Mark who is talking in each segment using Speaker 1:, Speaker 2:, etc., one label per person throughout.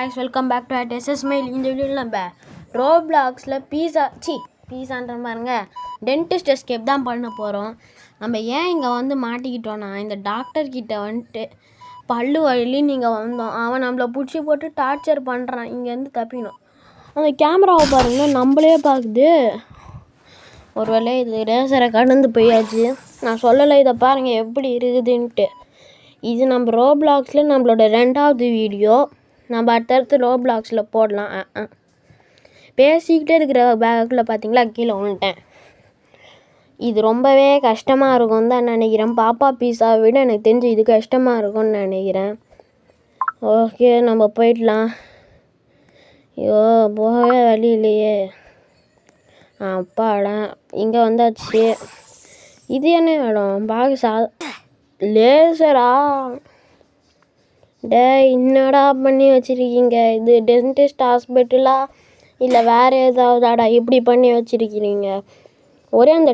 Speaker 1: guys, welcome back to SS Mail. இந்த வீடியோவில் நம்ம ரோப்ளாக்ஸில் பீஸான்ற பாருங்க டென்டிஸ்ட் எஸ்கேப் தான் பண்ண போகிறோம். நம்ம ஏன் இங்கே வந்து மாட்டிக்கிட்டோன்னா, இந்த டாக்டர்கிட்ட வந்துட்டு பல்லு வழியிலையும் நீங்கள் வந்தோம். அவன் நம்மளை பிடிச்சி போட்டு டார்ச்சர் பண்ணுறான். இங்கேருந்து தப்பிக்கணும். அந்த கேமராவை பாருங்கள், நம்மளே பார்க்குது. ஒரு வேளை இது ரேசரை கடந்து போயாச்சு. நான் சொல்லலை, இதை பாருங்கள் எப்படி இருக்குதுன்ட்டு. இது நம்ம ரோப்ளாக்ஸில் நம்மளோட 2வது வீடியோ. நம்ம அடுத்தடுத்து ரோப்ளாக்ஸில் போடலாம். பேசிக்கிட்டே இருக்கிற பேக்கில் பார்த்தீங்களா கீழே விழுந்துட்டேன். இது ரொம்பவே கஷ்டமாக இருக்கும் தான் நினைக்கிறேன். பாப்பா பீஸாவை விட எனக்கு தெரிஞ்சு இது கஷ்டமாக இருக்கும்னு நினைக்கிறேன். ஓகே, நம்ம போயிடலாம். ஐயோ, போகவே வழி இல்லையே. அப்பாடா, இங்கே வந்தாச்சு. இது என்ன இடம்? லேசரா? என்னடா பண்ணி வச்சுருக்கீங்க? இது டென்டிஸ்ட் ஹாஸ்பிட்டலா இல்லை வேறு ஏதாவதாடா இப்படி பண்ணி வச்சுருக்கிறீங்க? ஒரே அந்த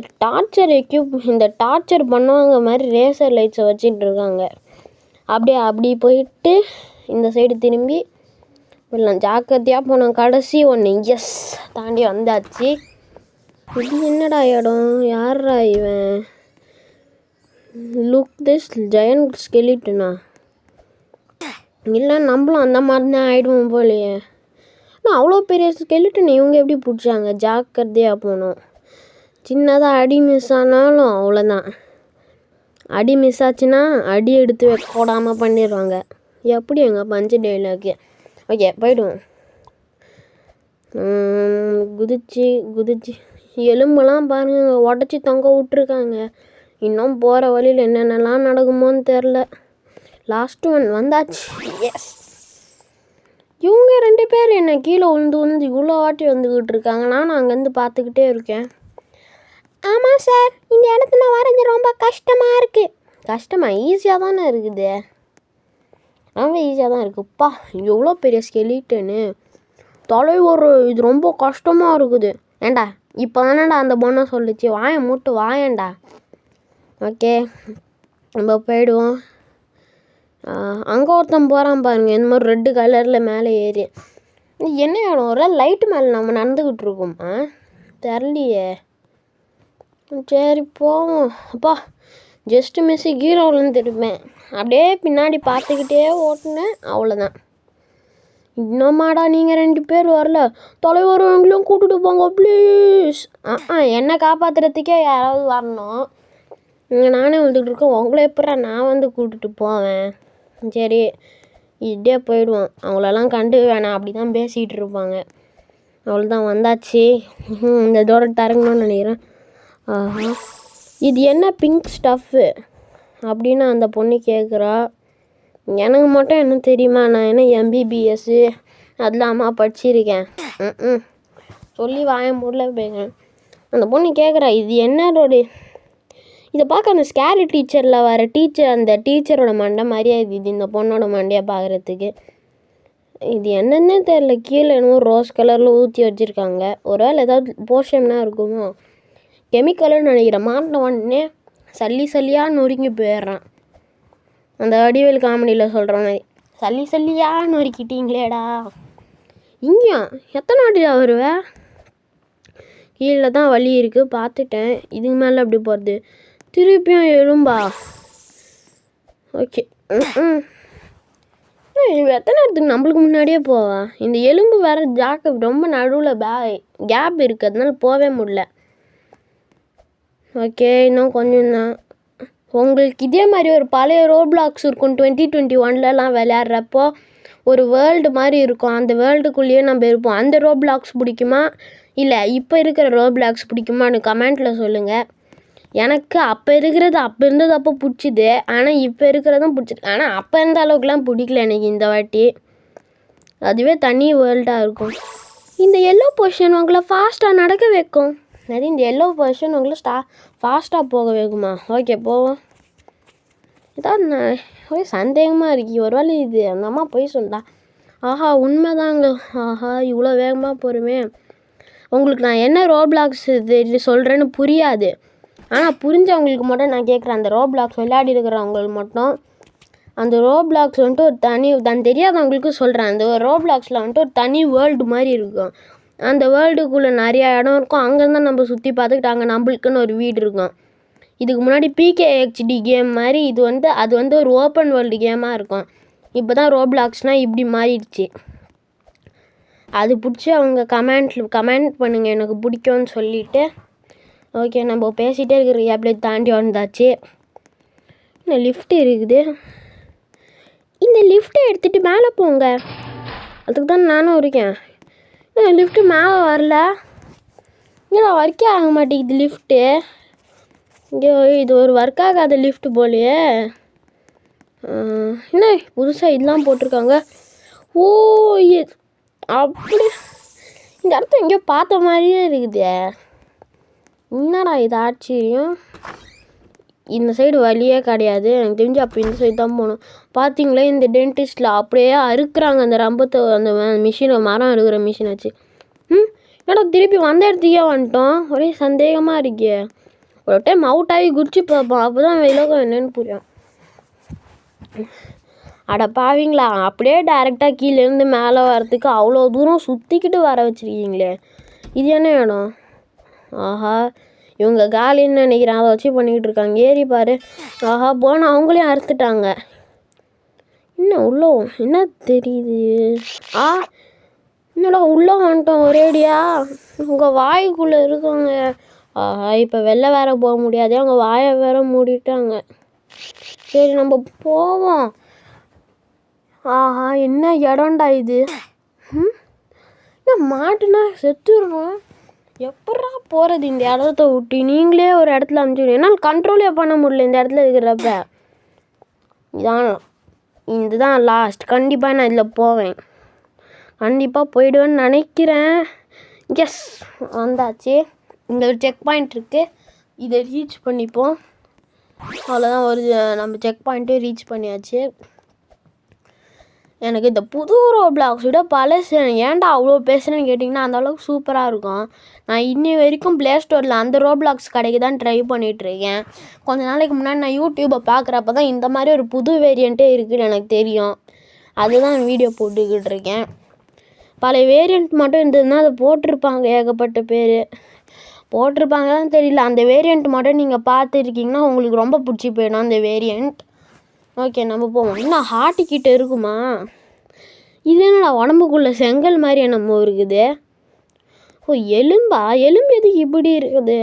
Speaker 1: இந்த டார்ச்சர் பண்ணுவாங்க மாதிரி ரேசர் லைட்ஸை வச்சிட்டு இருக்காங்க. அப்படி போயிட்டு இந்த சைடு திரும்பி எல்லாம் ஜாக்கிரதையாக போனோம். கடைசி ஒன்று எஸ் தாண்டி வந்தாச்சு. இது என்னடா இடம்? யாரா இவன்? லுக் திஸ் ஜெயண்ட் ஸ்கெலிட்டனா? இல்லை, நம்மளும் அந்த மாதிரி தான் ஆகிடுவோம் போலையே. ஆனால் அவ்வளோ பெரிய ஸ்கெலிட்டன் இவங்க எப்படி பிடிச்சாங்க? ஜாக்கிரதையாக போகணும். சின்னதாக அடி மிஸ் ஆனாலும் அவ்வளோதான். அடி மிஸ் ஆச்சுன்னா அடி எடுத்து போடாமல் பண்ணிடுவாங்க. எப்படி எங்கள் பஞ்சு டைலாக்கு? ஓகே, போய்டுவோம். குதிச்சு எலும்பெல்லாம் பாருங்கள், உடச்சி தொங்க விட்ருக்காங்க. இன்னும் போகிற வழியில் என்னென்னலாம் நடக்குமோன்னு தெரில. லாஸ்ட் ஒன் வந்தாச்சு. எஸ், இவங்க 2 பேர் என்ன கீழே விழுந்து இவ்வளோ வாட்டி வந்துக்கிட்டு இருக்காங்க. நானும் அங்கேருந்து பார்த்துக்கிட்டே இருக்கேன். ஆமாம் சார், இந்த இடத்துல வரைஞ்சி ரொம்ப கஷ்டமாக இருக்குது. கஷ்டமாக? ஈஸியாக தானே இருக்குது. ரொம்ப ஈஸியாக தான் இருக்குப்பா. எவ்வளோ பெரிய ஸ்கெலிட்டனு தலைவர். இது ரொம்ப கஷ்டமாக இருக்குது. ஏண்டா இப்போ தானேடா அந்த பொண்ணை சொல்லிச்சு, வாயை மூட்டு வாயேண்டா. ஓகே, நம்ம போயிடுவோம். அங்கே ஒருத்தன் போகிறான் பாருங்கள், இந்த மாதிரி ரெட்டு கலரில் மேலே ஏறி. என்ன இடம்? ஒரு லைட்டு மேலே நம்ம நடந்துக்கிட்டு இருக்கோமா? தெரியலையே. சரி போவோம். அப்பா, ஜஸ்ட்டு மிஸ்ஸு கீழே விழுந்துருப்பேன். அப்படியே பின்னாடி பார்த்துக்கிட்டே ஓட்டுனேன், அவ்வளோதான். இன்னமாடா நீங்கள் 2 பேர் வரல? தலைவர் எங்களையும் கூப்பிட்டுட்டு போங்க ப்ளீஸ். என்னை காப்பாற்றுறதுக்கே யாராவது வரணும். இங்கே நானே வந்துக்கிட்டு இருக்கேன், உங்களை எப்படா நான் வந்து கூப்பிட்டுட்டு போவேன்? சரி, இப்படியே போயிடுவோம். அவங்களெல்லாம் கண்டு வேணாம், அப்படி தான் பேசிகிட்டு இருப்பாங்க. அவ்வளோதான், வந்தாச்சு. இந்த தூர தரங்கணும்னு நினைக்கிறேன். இது என்ன பிங்க் ஸ்டஃப்பு அப்படின்னு அந்த பொண்ணு கேட்குறா. எனக்கு மட்டும் என்ன தெரியுமா? நான் என்ன எம்பிபிஎஸ்ஸு அதெல்லாமா படிச்சிருக்கேன். சொல்லி வாயம்பூரில் போய்க்கிறேன். அந்த பொண்ணு கேட்குறா, இது என்னோட? இதை பார்க்க அந்த ஸ்கேரி டீச்சரில் வர அந்த டீச்சரோட மண்டை மாதிரியே இது இந்த பொண்ணோட மண்டையை பார்க்குறதுக்கு. இது என்னன்னே தெரில. கீழே என்னமோ ரோஸ் கலரில் ஊற்றி வச்சுருக்காங்க. ஒரு வேளை ஏதாவது போஷன்னா இருக்குமோ? கெமிக்கல்னு நினைக்கிறேன். மாட்டின உடனே சல்லியாக நொறுங்கி போயிடுறான். அந்த வடிவேல் காமெடியில் சொல்கிற மாதிரி சல்லியாக நொறுக்கிட்டீங்களேடா. இங்கேயா எத்தனை வாட்டியா வருவேன்? கீழே தான் வலி இருக்குது, பார்த்துட்டேன். இதுக்கு மேலே எப்படி போகிறது? திருப்பியும் எலும்பா? ஓகே. எத்தனை இடத்துக்கு நம்மளுக்கு முன்னாடியே போவா? இந்த எலும்பு வேறு ரொம்ப நடுவில் கேப் இருக்குது, அதனால போகவே முடியல. ஓகே, இன்னும் கொஞ்சம் தான். உங்களுக்கு இதே மாதிரி ஒரு பழைய ரோப்ளாக்ஸ் இருக்கும் 2021லலாம் விளையாடுறப்போ ஒரு வேர்ல்டு மாதிரி இருக்கும். அந்த வேர்ல்டுக்குள்ளேயே நம்ம இருப்போம். அந்த ரோப்ளாக்ஸ் பிடிக்குமா இல்லை இப்போ இருக்கிற ரோப்ளாக்ஸ் பிடிக்குமான்னு கமெண்ட்டில் சொல்லுங்கள். எனக்கு அப்போ இருந்தது அப்போ பிடிச்சிது. ஆனால் இப்போ இருக்கிறதும் பிடிச்சிது. ஆனால் அப்போ இருந்த அளவுக்குலாம் பிடிக்கல எனக்கு இந்த வாட்டி. அதுவே தனி வேர்ல்டாக இருக்கும். இந்த எல்லோ பொசிஷன் உங்களை ஃபாஸ்ட்டாக நடக்க வைக்கும். இந்த எல்லோ பொசிஷன் உங்களை ஃபாஸ்ட்டாக போக வைக்குமா? ஓகே, போவோம். இதான் ஒரே சந்தேகமாக இருக்கு. ஒரு வேளை இது அந்த அம்மா போய் சொல்லிட்டா. உண்மைதாங்க. இவ்வளோ வேகமாக போகிறோமே. உங்களுக்கு நான் என்ன ரோப்ளாக்ஸ் இது சொல்கிறேன்னு புரியாது. ஆனால் புரிஞ்சவங்களுக்கு மட்டும் நான் கேட்குறேன். அந்த ரோப்ளாக்ஸ் விளையாடி இருக்கிறவங்களுக்கு மட்டும் அந்த ரோப்ளாக்ஸ் வந்துட்டு ஒரு தான் தெரியாதவங்களுக்கு சொல்கிறேன். அந்த ரோப்ளாக்ஸில் வந்துட்டு ஒரு தனி வேர்ல்டு மாதிரி இருக்கும். அந்த வேர்ல்டுக்குள்ளே நிறையா இடம் இருக்கும். அங்கேருந்து நம்ம சுற்றி பார்த்துக்கிட்டு அங்கே நம்மளுக்குன்னு ஒரு வீடு இருக்கும். இதுக்கு முன்னாடி PKXD கேம் மாதிரி அது வந்து ஒரு ஓப்பன் வேர்ல்டு கேமாக இருக்கும். இப்போ தான் ரோப்ளாக்ஸ்னால் இப்படி மாறிடுச்சு. அது பிடிச்சி அவங்க கமெண்ட் பண்ணுங்கள் எனக்கு பிடிக்கும்னு சொல்லிவிட்டு. ஓகே, நம்ம பேசிகிட்டே இருக்கிற கேப்ல தாண்டி வந்தாச்சு. இந்த லிஃப்ட் இருக்குது. இந்த லிஃப்ட்டை எடுத்துகிட்டு மேலே போங்க. அதுக்கு தான் நானும் இருக்கேன். லிஃப்ட்டு மேலே வரல. இங்கே ஒர்க்கே ஆக மாட்டேங்குது லிஃப்ட்டு. இங்கே இது ஒரு ஒர்க் ஆகாத லிஃப்ட் போலையே. என்ன புதுசாக இதெல்லாம் போட்டிருக்காங்க. ஓ அப்படி இந்த இடத்த எங்கேயோ பார்த்த மாதிரியே இருக்குது. என்னடா இது ஆச்சரியம். இந்த சைடு வழியே கிடையாது. எனக்கு தெரிஞ்சு அப்போ இந்த சைடு தான் போகணும். பார்த்தீங்களா இந்த டென்டிஸ்டில் அப்படியே அறுக்குறாங்க அந்த ரம்பத்தை, அந்த மிஷினை, மரம் அறுக்கிற மிஷினை வச்சு. ஏன்னா திருப்பி வந்த இடத்துக்கே வந்துட்டோம். ஒரே சந்தேகமாக இருக்கே. ஒரு டைம் அவுட் ஆகி குடிச்சு பார்ப்போம். அப்போ தான் விலகம் என்னன்னு புரியும். அட பாவீங்களா, அப்படியே டேரெக்டாக கீழேருந்து மேலே வரத்துக்கு அவ்வளோ தூரம் சுற்றிக்கிட்டு வர வச்சுருக்கீங்களே. இது என்ன இடம்? ஆஹா, இவங்க காலின்னு நினைக்கிறேன். அதை வச்சு பண்ணிக்கிட்டு இருக்காங்க. ஏறி பாரு. ஆஹா, போனால் அவங்களையும் அறுத்துட்டாங்க. இன்னும் உள்ளே என்ன தெரியுது? என்னடா உள்ளே வந்துட்டோம் ஒரேடியா. உங்கள் வாய்க்குள்ளே இருக்காங்க. ஆஹா, இப்போ வெளில வேற போக முடியாது. அவங்க வாயை வேற மூடிட்டாங்க. சரி நம்ம போவோம். ஆஹா, என்ன இடம்டா இது. மாட்டுனா செத்துடுறோம். எப்படா போகிறது இந்த இடத்த விட்டு? நீங்களே ஒரு இடத்துல அனுப்பிச்சுடுங்க. என்னால் கண்ட்ரோலே பண்ண முடியல இந்த இடத்துல இருக்கிறப்ப. இதுதான் லாஸ்ட். கண்டிப்பாக நான் இதில் போவேன். கண்டிப்பாக போயிடுவேன்னு நினைக்கிறேன். எஸ், வந்தாச்சு. இங்கே ஒரு செக் பாயிண்ட் இருக்குது. இதை ரீச் பண்ணிப்போம். அவ்வளோதான், நம்ம செக் பாயிண்ட்டே ரீச் பண்ணியாச்சு. எனக்கு இந்த புது ரோப்ளாக்ஸ் விட பழசு ஏன்டா அவ்வளோ பேசுகிறேன்னு கேட்டிங்கன்னா அந்தளவுக்கு சூப்பராக இருக்கும். நான் இன்னி வரைக்கும் ப்ளே ஸ்டோரில் அந்த ரோப்ளாக்ஸ் கடைக்கு தான் ட்ரை பண்ணிகிட்ருக்கேன். கொஞ்ச நாளைக்கு முன்னாடி நான் யூடியூப்பை பார்க்குறப்ப தான் இந்த மாதிரி ஒரு புது வேரியண்ட்டே இருக்குதுன்னு எனக்கு தெரியும். அதுதான் வீடியோ போட்டுக்கிட்டு இருக்கேன். பல வேரியண்ட் மட்டும் இருந்ததுன்னா அதை போட்டிருப்பாங்க. ஏகப்பட்ட பேர் போட்டிருப்பாங்கன்னு தெரியல. அந்த வேரியண்ட் மட்டும் நீங்கள் பார்த்துருக்கீங்கன்னா உங்களுக்கு ரொம்ப பிடிச்சி போயிடும் அந்த வேரியண்ட். ஓகே, நம்ம போவோம். இன்னும் ஹார்ட்டுக்கிட்ட இருக்குமா? இது என்னடா உடம்புக்குள்ளே செங்கல் மாதிரி என்னமோ இருக்குது. ஓ எலும்பு எதுக்கு இப்படி இருக்குது?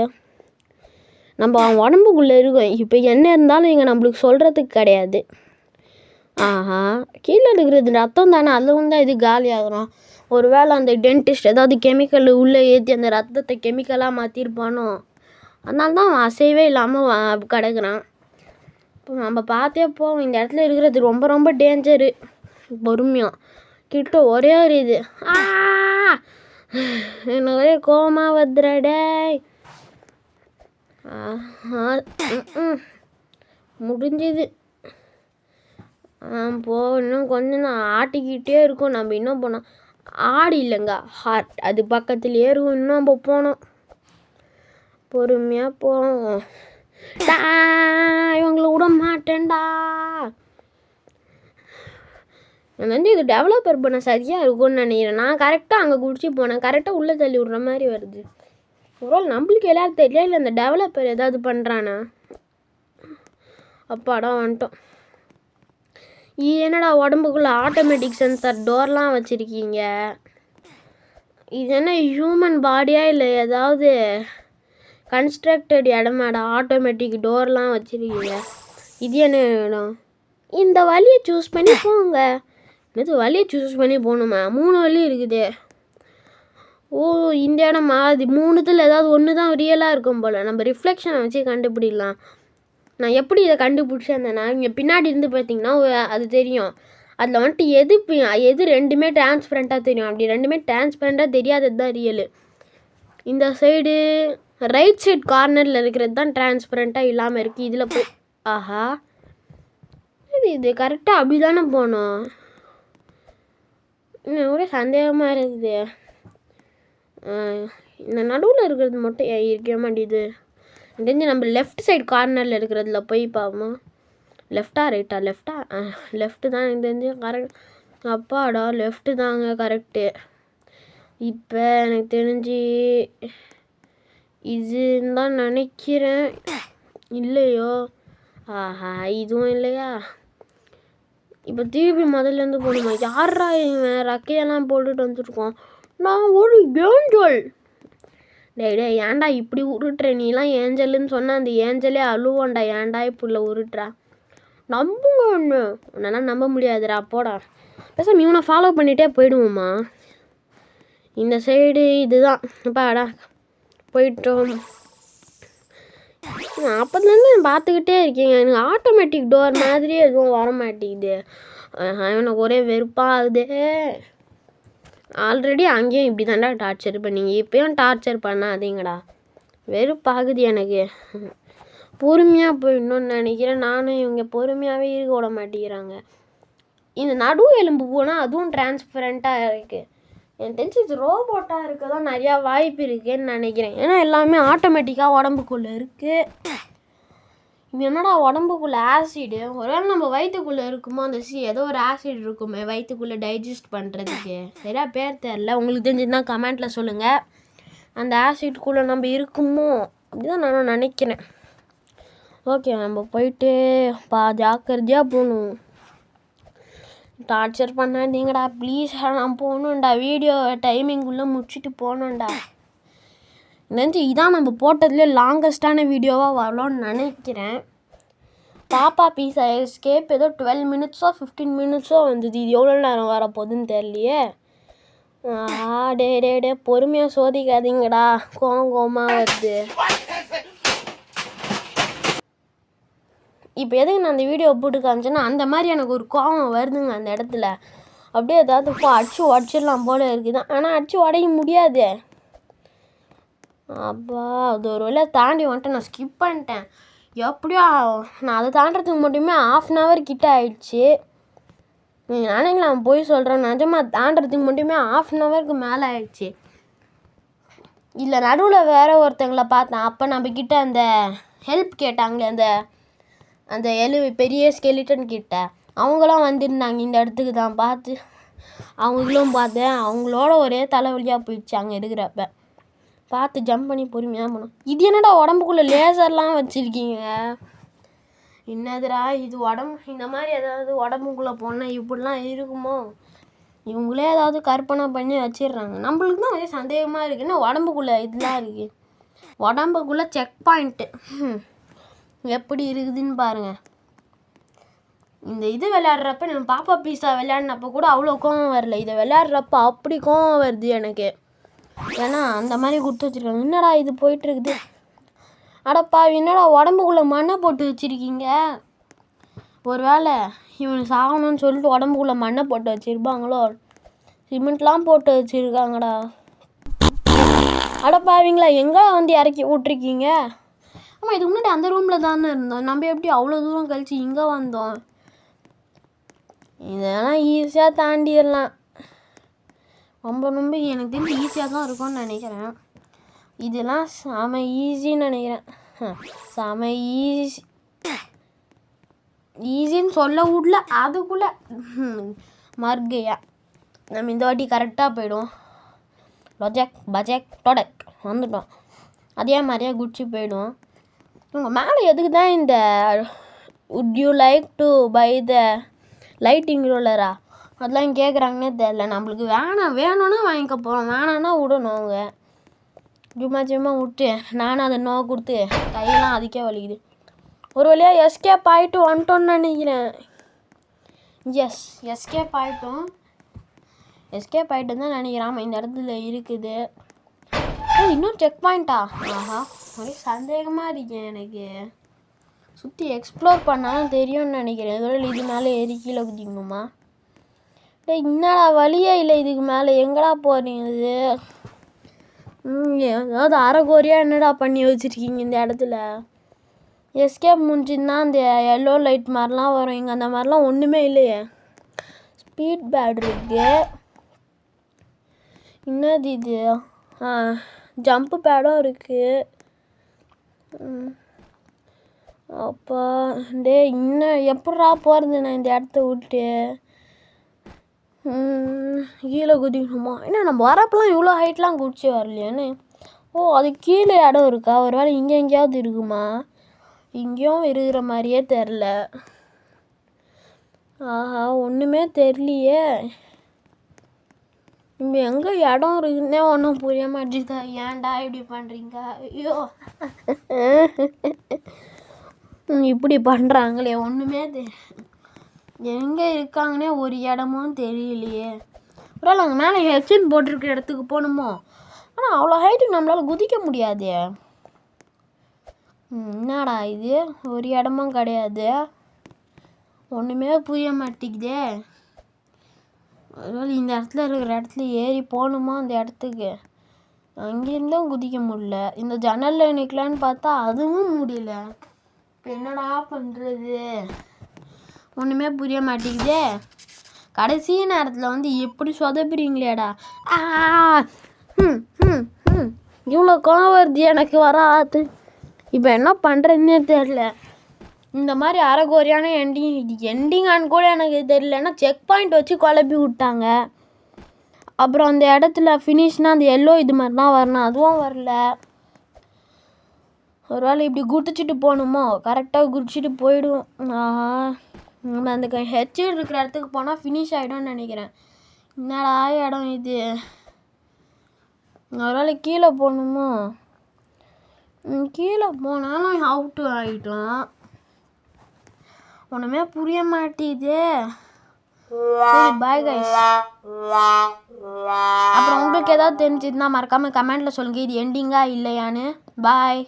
Speaker 1: நம்ம அவன் உடம்புக்குள்ளே இருக்கோம். இப்போ என்ன இருந்தாலும் இங்கே நம்மளுக்கு சொல்கிறதுக்கு கிடையாது. ஆஹா, கீழே இருக்கிறது ரத்தம் தானே. அதுவும் தான் இது காலியாகிறோம். ஒரு வேளை அந்த டென்டிஸ்ட் ஏதாவது கெமிக்கல் உள்ளே ஏற்றி அந்த ரத்தத்தை கெமிக்கலாக மாற்றிருப்பானோ. அதனால தான் அவன் அசைவே இல்லாமல் கிடக்குறான். இப்போ நம்ம பார்த்தே போவோம். இந்த இடத்துல இருக்கிறது ரொம்ப ரொம்ப டேஞ்சரு. பொறுமையாக கிட்ட ஒரே ஒரு இது எனக்கு ஒரே கோவமாக வந்துடே. முடிஞ்சுது. இன்னும் கொஞ்சம் தான் ஆட்டிக்கிட்டே இருக்கும். நம்ம இன்னும் போனோம். ஆடு இல்லைங்க, ஹார்ட். அது பக்கத்துலேயே இருக்கும். இன்னும் நம்ம போனோம். பொறுமையாக போவோம். இவங்களை விட மாட்டேன்டா. எனக்கு வந்து இது டெவலப்பர் பண்ண சரியாக இருக்கும்னு நினைக்கிறேன். நான் கரெக்டாக அங்கே குடிச்சு போனேன். கரெக்டாக உள்ளே தள்ளி விட்ற மாதிரி வருது. ஒரு நம்மளுக்கு எல்லாரும் தெரியல, இல்லை இந்த டெவலப்பர் ஏதாவது பண்ணுறானா? அப்பாடா வந்துட்டோம். என்னடா உடம்புக்குள்ளே ஆட்டோமேட்டிக் சென்சார் டோர்லாம் வச்சுருக்கீங்க. இது என்ன ஹியூமன் பாடியா இல்லை ஏதாவது கன்ஸ்ட்ரக்டட் இடமாடா? ஆட்டோமேட்டிக் டோர்லாம் வச்சுருக்கீங்க. இது என்ன இடம்? இந்த வழியை சூஸ் பண்ணி போங்க. இது வழியை சூஸ் பண்ணி போகணுமா? 3 வழி இருக்குது. ஓ இந்த இடமா? அது 3த்தில் ஏதாவது ஒன்று தான் ரியலாக இருக்கும் போல். நம்ம ரிஃப்ளெக்ஷனை வச்சு கண்டுபிடிக்கலாம். நான் எப்படி இதை கண்டுபிடிச்சேன்னா, இங்கே பின்னாடி இருந்து பார்த்தீங்கன்னா அது தெரியும். அதில் வந்துட்டு எது ரெண்டுமே டிரான்ஸ்பரண்ட்டாக தெரியும். அப்படி ரெண்டுமே டிரான்ஸ்பரண்ட்டாக தெரியாதது தான் ரியலு. இந்த சைடு ரைட் சைட் கார்னரில் இருக்கிறது தான் டிரான்ஸ்பரண்ட்டாக இல்லாமல் இருக்குது. இதில் போய் ஆஹா, இது கரெக்டாக அப்படி தானே போகணும். இன்னும் ஒரே சந்தேகமாக இருக்குது. இந்த நடுவில் இருக்கிறது மட்டும் இருக்க மாட்டேது. தெரிஞ்சு நம்ம லெஃப்ட் சைடு கார்னரில் இருக்கிறதுல போய் பார்ப்போம். லெஃப்டா ரைட்டா லெஃப்ட்டு தான் எனக்கு தெரிஞ்சு கரெக்ட். அப்பாடா லெஃப்ட்டு தாங்க கரெக்டு. இப்போ எனக்கு தெரிஞ்சு இதுன்னு தான் நினைக்கிறேன். இல்லையோ, ஆஹா இதுவும் இல்லையா. இப்போ திருப்பி முதல்லேருந்து போடுமா. யாரா இவன் ரக்கையெல்லாம் போட்டுட்டு வந்துருக்கோம். நான் ஒரு ஏஞ்சல். டே ஏன்டா இப்படி உருட்டுற? நீலாம் ஏஞ்சல்னு சொன்னால் அந்த ஏஞ்சலே அழுவோண்டா. ஏன்டா இப்படில உருட்டுறா? நம்புங்க ஒன்று உன்னெல்லாம் நம்ப முடியாதுடா. போடா பேசாம இவனை ஃபாலோ பண்ணிகிட்டே போயிடுவோம்மா. இந்த சைடு இதுதான். அப்பாடா போயிட்டோம். அப்போதுலேருந்து பார்த்துக்கிட்டே இருக்கீங்க. எனக்கு ஆட்டோமேட்டிக் டோர் மாதிரி எதுவும் வர மாட்டேங்குது. எனக்கு ஒரே வெறுப்பாகுது. ஆல்ரெடி அங்கேயும் இப்படி தாண்டா டார்ச்சர் பண்ணீங்க. இப்போயும் டார்ச்சர் பண்ணாதீங்கடா. வெறுப்பாகுது எனக்கு. பொறுமையாக போயிடணும்னு நினைக்கிறேன். நானும் இவங்க பொறுமையாகவே இருக்க விட மாட்டேங்கிறாங்க. இந்த நடு எலும்பு போனால் அதுவும் டிரான்ஸ்பரண்ட்டாக இருக்குது. எனக்கு தெரிஞ்சு இது ரோபோட்டாக இருக்க தான் நிறையா வாய்ப்பு இருக்குதுன்னு நினைக்கிறேன். ஏன்னா எல்லாமே ஆட்டோமேட்டிக்காக உடம்புக்குள்ளே இருக்குது. இது என்னடா உடம்புக்குள்ளே ஆசிடு? ஒருவேளை நம்ம வயிற்றுக்குள்ளே இருக்குமோ அந்த ஏதோ ஒரு ஆசிட் இருக்குமே வயிற்றுக்குள்ளே டைஜஸ்ட் பண்ணுறதுக்கு. சரியா பேர் தெரில. உங்களுக்கு தெரிஞ்சுதுன்னா கமெண்ட்டில் சொல்லுங்கள். அந்த ஆசிட்குள்ளே நம்ம இருக்குமோ அப்படிதான் நானும் நினைக்கிறேன். ஓகே நம்ம போயிட்டு ஜாக்கிரதையாக போகணும். டார்ச்சர் பண்ணாதீங்கடா ப்ளீஸ். நான் போகணுண்டா. வீடியோ டைமிங்குள்ளே முடிச்சுட்டு போகணுண்டா. நினச்சி இதான் நம்ம போட்டதுலேயே லாங்கஸ்டான வீடியோவாக வரலான்னு நினைக்கிறேன். பாப்பா பீஸா எஸ்கேப் ஏதோ 12 மினிட்ஸோ 15 மினிட்ஸோ வந்தது. இது எவ்வளோ நேரம் வரப்போகுதுன்னு தெரியலையே. டே பொறுமையாக சோதிக்காதீங்கடா. கோவமாக வருது. இப்போ எதுக்கு நான் அந்த வீடியோ போட்டு காமிச்சேன்னா அந்த மாதிரி எனக்கு ஒரு கோவம் வருதுங்க அந்த இடத்துல. அப்படியே ஏதாவது அடிச்சு உடச்சிடலாம் போல இருக்குது. ஆனால் அடிச்சு உடைக்க முடியாது. அப்பா அது ஒரு வேளை தாண்டி வந்துட்டு நான் ஸ்கிப் பண்ணிட்டேன். எப்படியோ நான் அதை தாண்டறதுக்கு மட்டுமே 1/2 hour கிட்ட ஆயிடுச்சு. நீங்கள் நினைக்கலாம் போய் சொல்கிறேன். நிஜமாக தாண்டறதுக்கு மட்டுமே 1/2 hourக்கு மேலே ஆயிடுச்சு. இல்லை நடுவில் வேற ஒருத்தங்களை பார்த்தேன். அப்போ நம்மக்கிட்ட அந்த ஹெல்ப் கேட்டாங்களே அந்த பெரிய ஸ்கெலிட்டன் கிட்ட அவங்களாம் வந்திருந்தாங்க இந்த இடத்துக்கு தான். பார்த்து அவங்களும் பார்த்தேன். அவங்களோட ஒரே தலைவலியாக போயிடுச்சு அங்கே இருக்கிறப்ப. பார்த்து ஜம்ப் பண்ணி பொறுமையாக போகணும். இது என்னடா உடம்புக்குள்ளே லேசர்லாம் வச்சுருக்கீங்க? என்னதுடா இது? இந்த மாதிரி ஏதாவது உடம்புக்குள்ளே போனால் இப்படிலாம் இருக்குமோ? இவங்களே ஏதாவது கற்பனை பண்ணி வச்சிடுறாங்க. நம்மளுக்கு தான் அதே சந்தேகமாக இருக்குன்னா உடம்புக்குள்ளே இதெல்லாம் இருக்குது. உடம்புக்குள்ளே செக் பாயிண்ட்டு எப்படி இருக்குதுன்னு பாருங்கள். இந்த இது விளையாடுறப்ப நம்ம பாப்பா பீஸா விளையாடினப்போ கூட அவ்வளோ கோவம் வரல. இதை விளையாடுறப்ப அப்படி கோவம் வருது எனக்கு. ஏன்னா அந்த மாதிரி கொடுத்து வச்சுருக்காங்க. என்னடா இது போயிட்டுருக்குது? அடப்பா என்னடா உடம்புக்குள்ளே மண்ணை போட்டு வச்சுருக்கீங்க? ஒரு வேளை இவனுக்கு சாகணும்னு சொல்லிட்டு உடம்புக்குள்ளே மண்ணை போட்டு வச்சுருப்பாங்களோ? சிமெண்ட்லாம் போட்டு வச்சுருக்காங்கடா. அடப்பாவீங்களா எங்கே வந்து இறக்கி விட்ருக்கீங்க? ஆமாம் இதுக்கு முன்னாடி அந்த ரூமில் தானே இருந்தோம். நம்ம எப்படி அவ்வளோ தூரம் கழிச்சு இங்கே வந்தோம்? இதெல்லாம் ஈஸியாக தாண்டிடலாம். ரொம்ப எனக்கு தெரிஞ்சு ஈஸியாக தான் இருக்கும்னு நினைக்கிறேன். இதெல்லாம் செம ஈஸின்னு நினைக்கிறேன். செம ஈஸின்னு சொல்ல விடல. அதுக்குள்ளே மர்கையா நம்ம இந்த வாட்டி கரெக்டாக போயிடுவோம். பஜெக் டொடக் வந்துட்டோம். அதே மாதிரியே குடிச்சு போயிடுவோம். உங்கள் மேலே எதுக்கு தான் இந்த would you like to buy the lighting roller அதெல்லாம் கேட்குறாங்கன்னே தெரில. நம்மளுக்கு வேணும்னா வாங்கிக்க போகிறோம். வேணான்னா விடணும். அவங்க சும்மா விட்டு நானும் அதை நோ கொடுத்து கையெல்லாம் அதுக்கே வலிக்குது. ஒரு வழியாக எஸ்கேப் ஆகிட்டு வந்துட்டோன்னு நினைக்கிறேன். எஸ்கேப் ஆகிட்டோம் தான் நினைக்கிறேன். இந்த இடத்துல இருக்குது இன்னும் செக் பாயிண்ட்டா? ஆஹா ஒரே சந்தேகமாக இருக்கேன். எனக்கு சுற்றி எக்ஸ்ப்ளோர் பண்ணாலும் தெரியும்னு நினைக்கிறேன். இதோட இது மேலே ஏறி கீழே குதிக்கணுமா? என்னடா வழியே இல்லை இதுக்கு மேலே. எங்கடா போகிறீங்க? இது ஏதாவது அரைகோரியாக என்னடா பண்ணி வச்சுருக்கீங்க இந்த இடத்துல? எஸ்கேப் முடிஞ்சுன்னா அந்த எல்லோ லைட் மாதிரிலாம் வரும். இங்கே அந்த மாதிரிலாம் ஒன்றுமே இல்லையே. ஸ்பீட் பேட் இருக்கு. என்னது இது? ஜம்ப்பு பேடும் இருக்குது. அப்பா டே இன்னும் எப்பட்றா போகிறது நான் இந்த இடத்த விட்டு? கீழே குதிக்கணுமா? என்ன நம்ம வரப்பெல்லாம் இவ்வளோ ஹைட்லாம் குதிச்சு வரலையான்னு. ஓ அது கீழே இடம் இருக்கா? ஒரு வேளை இங்கே எங்கேயாவது இருக்குமா? இங்கேயும் இருக்கிற மாதிரியே தெரில. ஆஹா ஒன்றுமே தெரியலையே. இங்கே எங்கே இடம் இருக்குன்னே ஒன்றும் புரிய மாட்டேங்குதா. ஏன்டா இப்படி பண்ணுறீங்க? ஐயோ இப்படி பண்ணுறாங்களே ஒன்றுமே எங்கே இருக்காங்கன்னே ஒரு இடமும் தெரியலையே. ஒரு அங்கே மேலே ஹெச்இன் போட்டிருக்க இடத்துக்கு போகணுமோ? ஆனால் அவ்வளோ ஹைட்டுக்கு நம்மளால் குதிக்க முடியாதே. என்னடா இது ஒரு இடமும் கிடையாது. ஒன்றுமே புரிய மாட்டேங்குதே. ஒருவேளை இந்த இடத்துல இருக்கிற இடத்துல ஏறி போகணுமா அந்த இடத்துக்கு? அங்கேருந்தும் குதிக்க முடியல. இந்த ஜன்னலில் நிற்கலான்னு பார்த்தா அதுவும் முடியல. இப்போ என்னடா பண்ணுறது? ஒன்றுமே புரிய மாட்டேங்குதே. கடைசி நேரத்தில் வந்து எப்படி சொதப்புறீங்களேடா. இவ்வளோ கோவம் வருது எனக்கு வராது. இப்போ என்ன பண்ணுறதுன்னே தெரில. இந்த மாதிரி அரைகுறையான எண்டிங்கான்னு கூட எனக்கு தெரியலன்னா செக் பாயிண்ட் வச்சு குழப்பி விட்டாங்க. அப்புறம் அந்த இடத்துல ஃபினிஷ்னால் அந்த எல்லோ இது மாதிரி தான் வரணும், அதுவும் வரல. ஒரு வேளை இப்படி குதிச்சுட்டு போகணுமோ? கரெக்டாக குதிச்சுட்டு போயிடும். நம்ம அந்த ஹெச்இன் இருக்கிற இடத்துக்கு போனால் ஃபினிஷ் ஆகிடும்னு நினைக்கிறேன். என்னடா இடம் இது? ஒரு வேளை கீழே போகணுமோ? கீழே போனாலும் அவுட்டு ஆகிட்டோம். ஒன்றுமே புரிய மாட்டேங்குது. சரி பாய் கைஸ். அப்புறம் உங்களுக்கு ஏதாவது தெரிஞ்சுதுன்னா மறக்காமல் கமெண்ட்டில் சொல்லுங்கள் இது எண்டிங்கா இல்லையான்னு. பாய்.